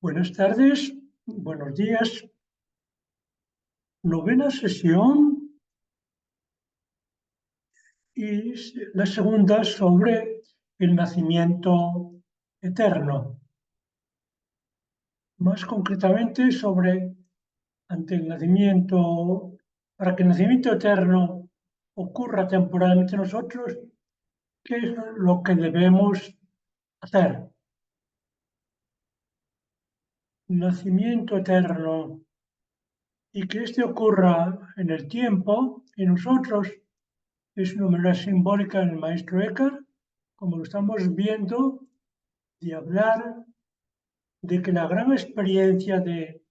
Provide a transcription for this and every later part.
Buenas tardes, buenos días. Novena sesión y la segunda sobre el nacimiento eterno. Más concretamente sobre ante el nacimiento, para que el nacimiento eterno ocurra temporalmente en nosotros, ¿qué es lo que debemos hacer? Nacimiento eterno. Y que este ocurra en el tiempo, en nosotros, es una manera simbólica en el maestro Eckhart, como lo estamos viendo, de hablar de que la gran experiencia de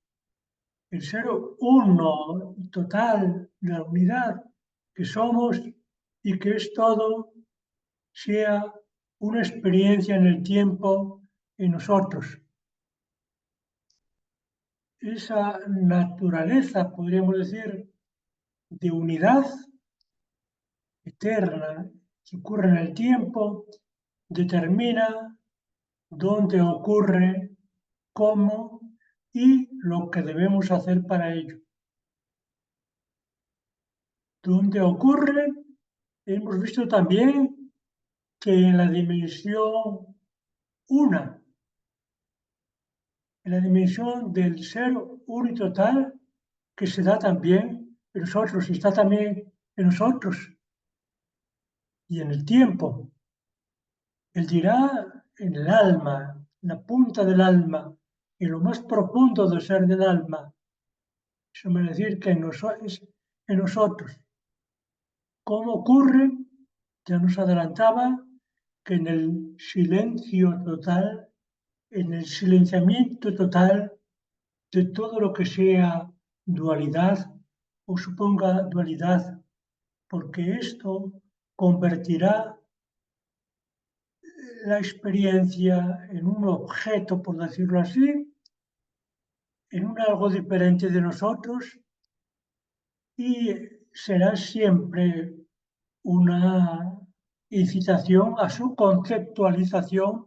el ser uno total, de la unidad que somos y que es todo, sea una experiencia en el tiempo en nosotros. Esa naturaleza, podríamos decir, de unidad eterna que ocurre en el tiempo, determina dónde ocurre, cómo y lo que debemos hacer para ello. Dónde ocurre, hemos visto también que en la dimensión una, en la dimensión del ser uno y total, que se da también en nosotros, y está también en nosotros y en el tiempo. Él dirá en el alma, en la punta del alma, en lo más profundo del ser del alma. Eso me decir que es en nosotros. ¿Cómo ocurre? Ya nos adelantaba que en el silencio total, en el silenciamiento total de todo lo que sea dualidad o suponga dualidad, porque esto convertirá la experiencia en un objeto, por decirlo así, en un algo diferente de nosotros y será siempre una incitación a su conceptualización,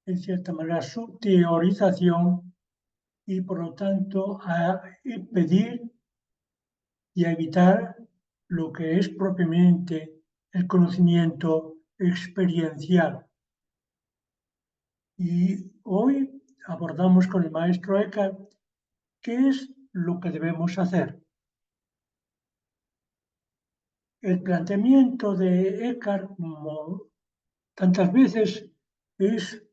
en cierta manera su teorización y por lo tanto a impedir y a evitar lo que es propiamente el conocimiento experiencial. Y hoy abordamos con el maestro Eckhart qué es lo que debemos hacer. El planteamiento de Eckhart, como tantas veces, es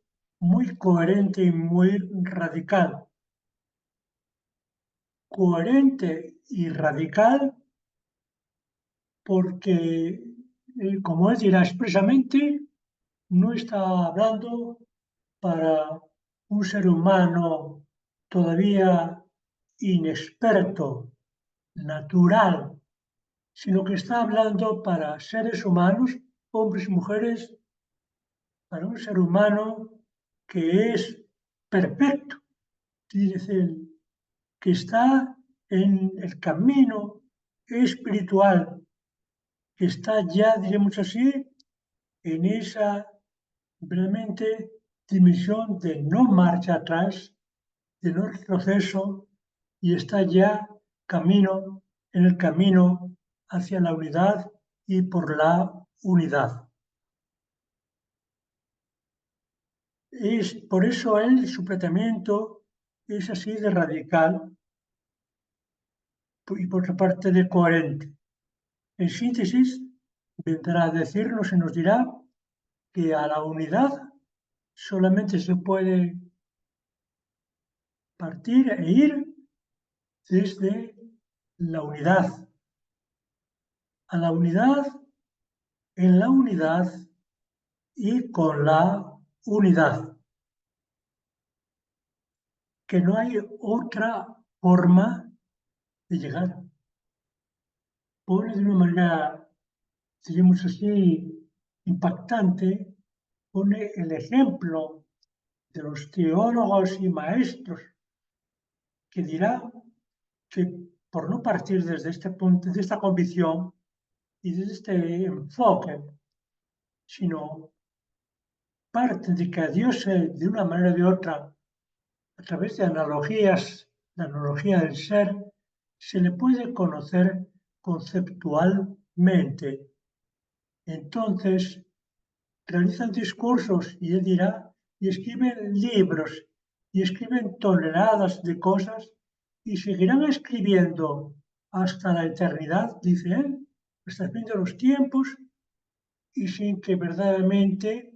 muy coherente y muy radical. Coherente y radical porque, como él dirá expresamente, no está hablando para un ser humano todavía inexperto, natural, sino que está hablando para seres humanos, hombres y mujeres, para un ser humano que es perfecto, dice él, que está en el camino espiritual, que está ya, diremos así, en esa realmente dimensión de no marcha atrás, de no retroceso, y está ya camino, en el camino hacia la unidad y por la unidad. Es por eso él, su planteamiento es así de radical y por otra parte de coherente. En síntesis, vendrá a decirnos y nos dirá que a la unidad solamente se puede partir e ir desde la unidad. A la unidad, en la unidad y con la unidad. Que no hay otra forma de llegar. Pone de una manera, diríamos así, impactante, pone el ejemplo de los teólogos y maestros que dirá que por no partir desde este punto, de esta convicción y desde este enfoque, sino parte de que a Dios de una manera o de otra a través de analogías, la analogía del ser, se le puede conocer conceptualmente. Entonces, realizan discursos, y él dirá, y escriben libros, y escriben toneladas de cosas, y seguirán escribiendo hasta la eternidad, dice él, hasta el fin de los tiempos, y sin que verdaderamente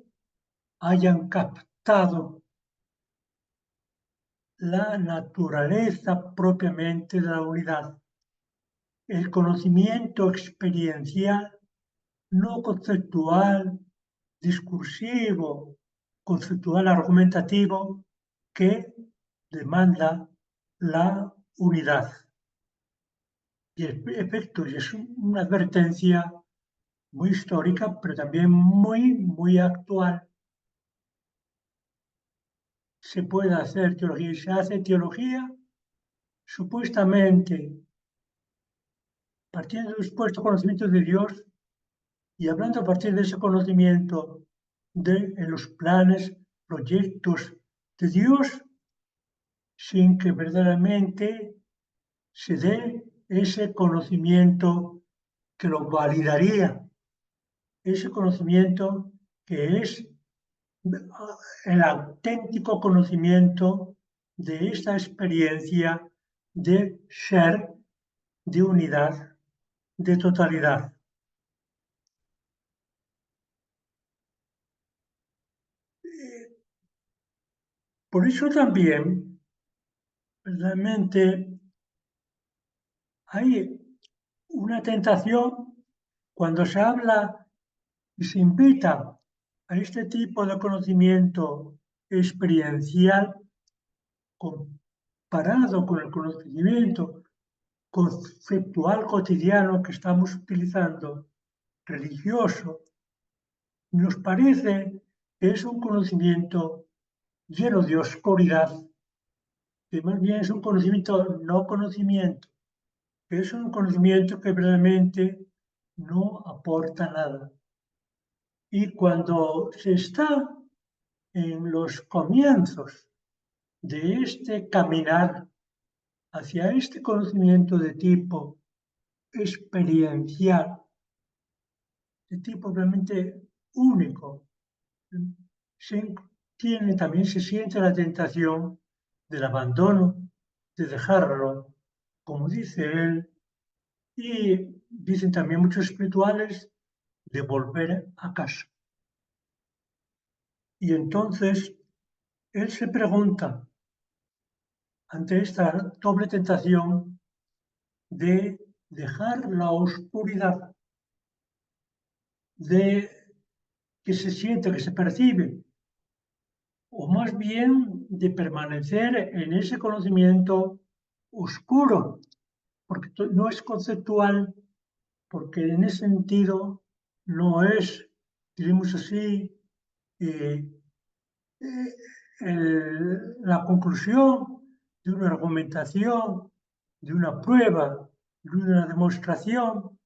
hayan captado la naturaleza propiamente de la unidad. El conocimiento experiencial, no conceptual, discursivo, conceptual argumentativo, que demanda la unidad. Y en efecto, es una advertencia muy histórica, pero también muy actual. Se puede hacer teología y se hace teología supuestamente partiendo de un supuesto conocimiento de Dios y hablando a partir de ese conocimiento en los planes, proyectos de Dios, sin que verdaderamente se dé ese conocimiento que lo validaría, ese conocimiento que es el auténtico conocimiento de esta experiencia de ser, de unidad, de totalidad. Por eso también, realmente, hay una tentación cuando se habla y se invita a este tipo de conocimiento experiencial comparado con el conocimiento conceptual cotidiano que estamos utilizando, religioso, nos parece que es un conocimiento lleno de oscuridad, que más bien es un conocimiento no conocimiento, que es un conocimiento que realmente no aporta nada. Y cuando se está en los comienzos de este caminar hacia este conocimiento de tipo experiencial, de tipo realmente único, se también se siente la tentación del abandono, de dejarlo, como dice él, y dicen también muchos espirituales, de volver a casa. Y entonces él se pregunta, ante esta doble tentación de dejar la oscuridad, de que se siente, que se percibe, o más bien de permanecer en ese conocimiento oscuro, porque no es conceptual, porque en ese sentido no es, diremos así, eh, la conclusión de una argumentación, de una prueba, de una demostración,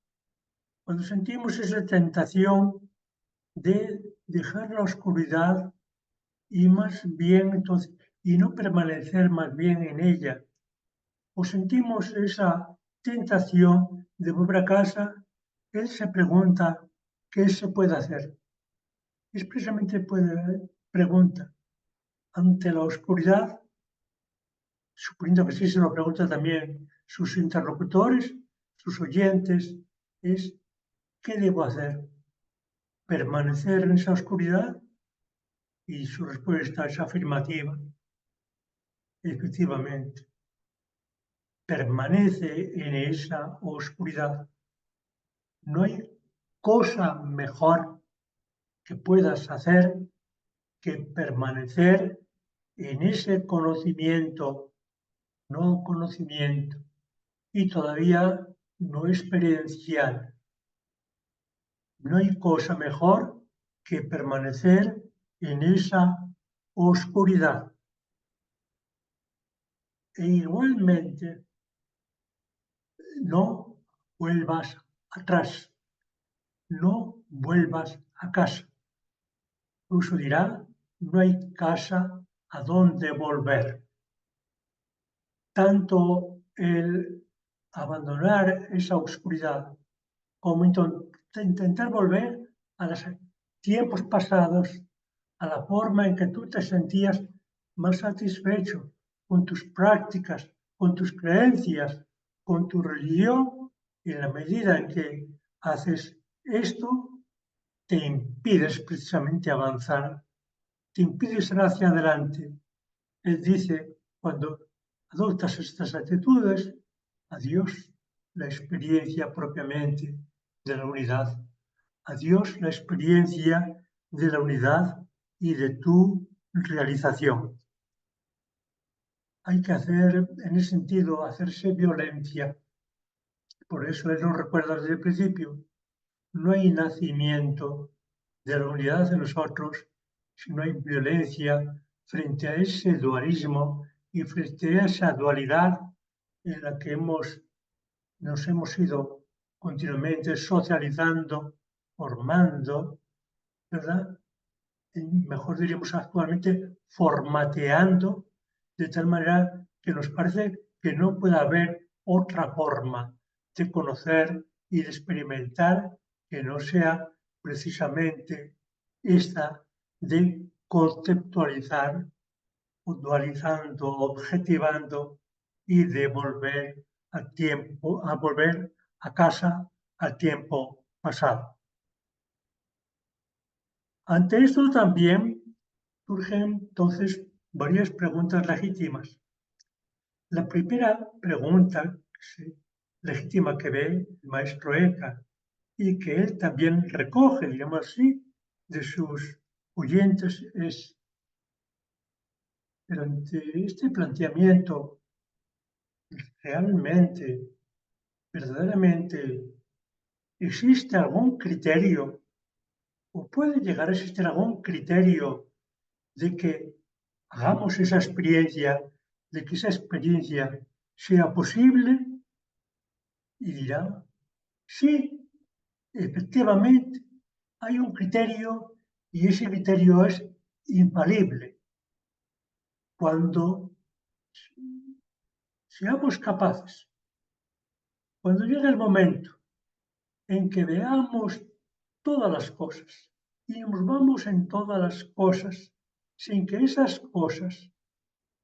cuando sentimos esa tentación de dejar la oscuridad y más bien entonces, y no permanecer más bien en ella, o sentimos esa tentación de volver a casa, él se pregunta qué se puede hacer. Expresamente pregunta, ante la oscuridad, suponiendo que sí se lo pregunta también sus interlocutores, sus oyentes, es ¿qué debo hacer? ¿Permanecer en esa oscuridad? Y su respuesta es afirmativa. Efectivamente, permanece en esa oscuridad. No hay cosa mejor que puedas hacer que permanecer en ese conocimiento, no conocimiento, y todavía no experiencial. No hay cosa mejor que permanecer en esa oscuridad. E igualmente, no vuelvas atrás, no vuelvas a casa. Incluso dirá, no hay casa a donde volver. tanto el abandonar esa oscuridad como intentar volver a los tiempos pasados, a la forma en que tú te sentías más satisfecho con tus prácticas, con tus creencias, con tu religión, y en la medida en que haces esto, te impides precisamente avanzar, te impides ir hacia adelante. Él dice, cuando adoptas estas actitudes, adiós la experiencia propiamente de la unidad, adiós la experiencia de la unidad y de tu realización. Hay que hacer, en ese sentido, hacerse violencia. Por eso él nos recuerda desde el principio, no hay nacimiento de la unidad de nosotros si no hay violencia frente a ese dualismo y frente a esa dualidad en la que nos hemos ido continuamente socializando, formando, ¿verdad? Mejor diríamos actualmente, formateando, de tal manera que nos parece que no puede haber otra forma de conocer y de experimentar que no sea precisamente esta de conceptualizar, dualizando, objetivando y de volver a volver a casa al tiempo pasado. Ante esto también surgen entonces varias preguntas legítimas. La primera pregunta legítima que ve el maestro Eka y que él también recoge, digamos así, de sus oyentes es, pero ante este planteamiento, realmente, verdaderamente, ¿existe algún criterio o puede llegar a existir algún criterio de que hagamos esa experiencia, de que esa experiencia sea posible? Y dirá, sí, efectivamente, hay un criterio y ese criterio es infalible. Cuando seamos capaces, cuando llegue el momento en que veamos todas las cosas y nos vamos en todas las cosas sin que esas cosas,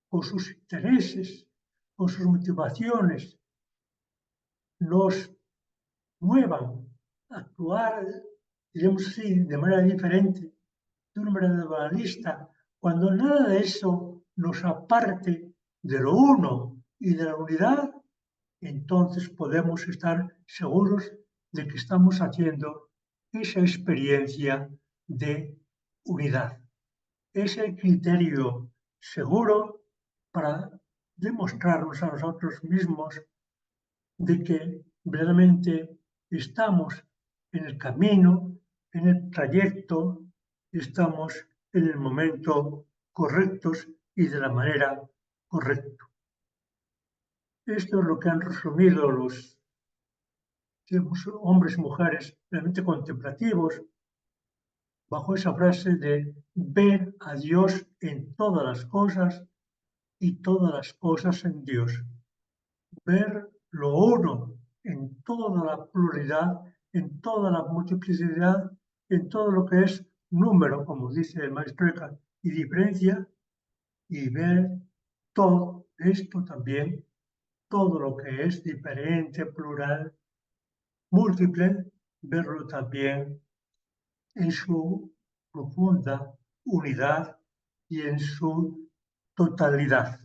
con sus intereses, con sus motivaciones, nos muevan a actuar, diremos así, de manera diferente, de una manera dualista, cuando nada de eso nos aparte de lo uno y de la unidad, entonces podemos estar seguros de que estamos haciendo esa experiencia de unidad. Es el criterio seguro para demostrarnos a nosotros mismos de que verdaderamente estamos en el camino, en el trayecto, estamos en el momento correctos y de la manera correcta. Esto es lo que han resumido los hombres y mujeres realmente contemplativos bajo esa frase de ver a Dios en todas las cosas y todas las cosas en Dios. Ver lo uno en toda la pluralidad, en toda la multiplicidad, en todo lo que es número, como dice el maestro Eckhart, y diferencia, y ver todo esto también, todo lo que es diferente, plural, múltiple, verlo también en su profunda unidad y en su totalidad,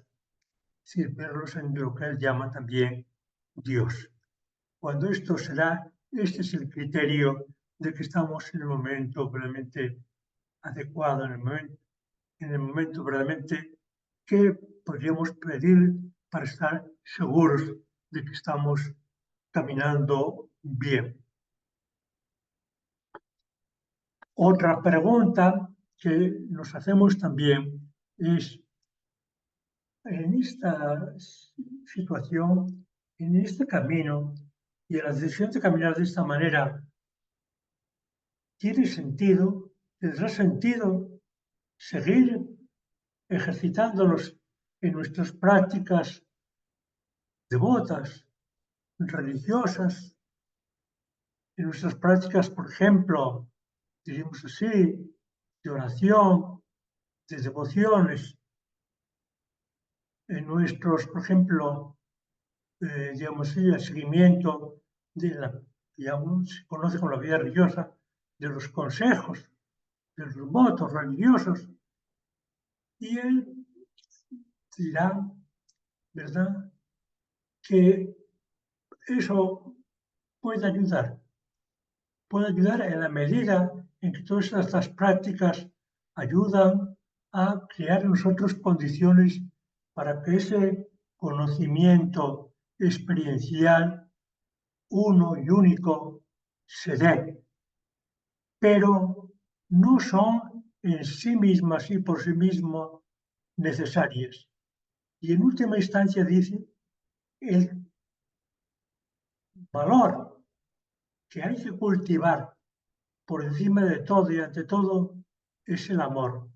es decir, verlos en lo que él llama también Dios. Cuando esto se da, este es el criterio de que estamos en el momento realmente adecuado, en el momento realmente que podríamos pedir para estar seguros de que estamos caminando bien. Otra pregunta que nos hacemos también es, en esta situación, en este camino y en la decisión de caminar de esta manera, ¿tiene sentido, tendrá sentido seguir ejercitándonos en nuestras prácticas devotas, religiosas, en nuestras prácticas, por ejemplo, diríamos así, de oración, de devociones, en nuestros, por ejemplo, digamos así, el seguimiento de la que aún se conoce como la vida religiosa, de los consejos, de los votos religiosos, y él dirá, ¿verdad?, que eso puede ayudar en la medida en que todas estas prácticas ayudan a crear en nosotros condiciones para que ese conocimiento experiencial uno y único se dé, pero no son en sí mismas y por sí mismas necesarias. Y en última instancia dice el valor que hay que cultivar por encima de todo y ante todo es el amor,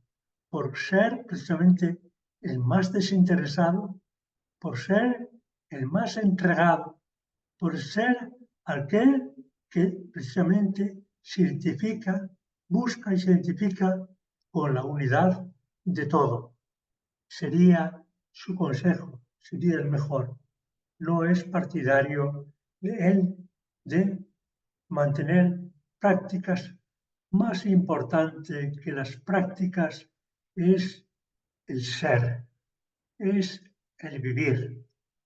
por ser precisamente el más desinteresado, por ser el más entregado, por ser aquel que precisamente se identifica, busca y se identifica con la unidad de todo. Sería su consejo, sería el mejor. No es partidario de él de mantener prácticas. Más importante que las prácticas es el ser, es el vivir,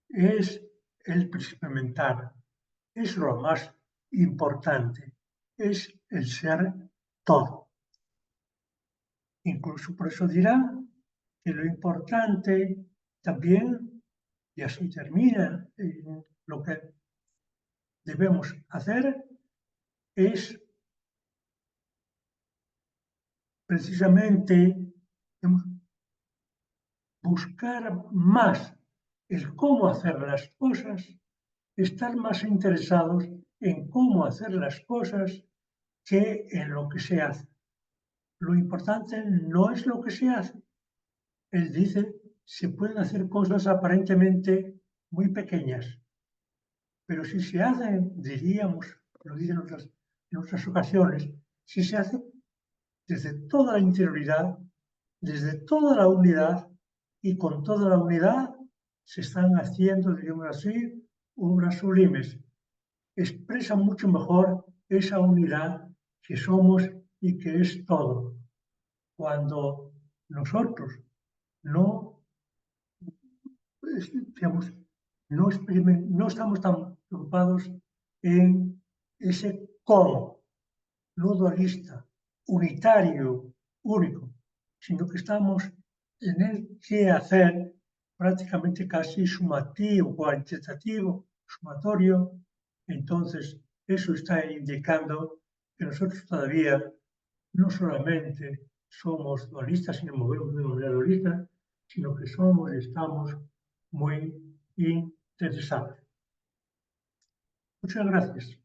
es el experimentar, es lo más importante, es el ser todo. Incluso por eso dirá que lo importante también, y así termina lo que debemos hacer, es precisamente buscar más el cómo hacer las cosas, estar más interesados en cómo hacer las cosas que en lo que se hace. Lo importante no es lo que se hace. Él dice, se pueden hacer cosas aparentemente muy pequeñas, pero si se hacen, diríamos, lo dicen en otras ocasiones, si se hace desde toda la interioridad, desde toda la unidad, y con toda la unidad se están haciendo, diríamos así, obras sublimes. Expresa mucho mejor esa unidad que somos y que es todo. Cuando nosotros no, digamos, no estamos tan preocupados en ese cómo, no dualista, unitario, único, sino que estamos en el qué hacer, prácticamente casi sumativo, cuantitativo, sumatorio. Entonces, eso está indicando que nosotros todavía no solamente somos dualistas y nos movemos de manera dualista, sino que somos y estamos muy interesados. Muchas gracias.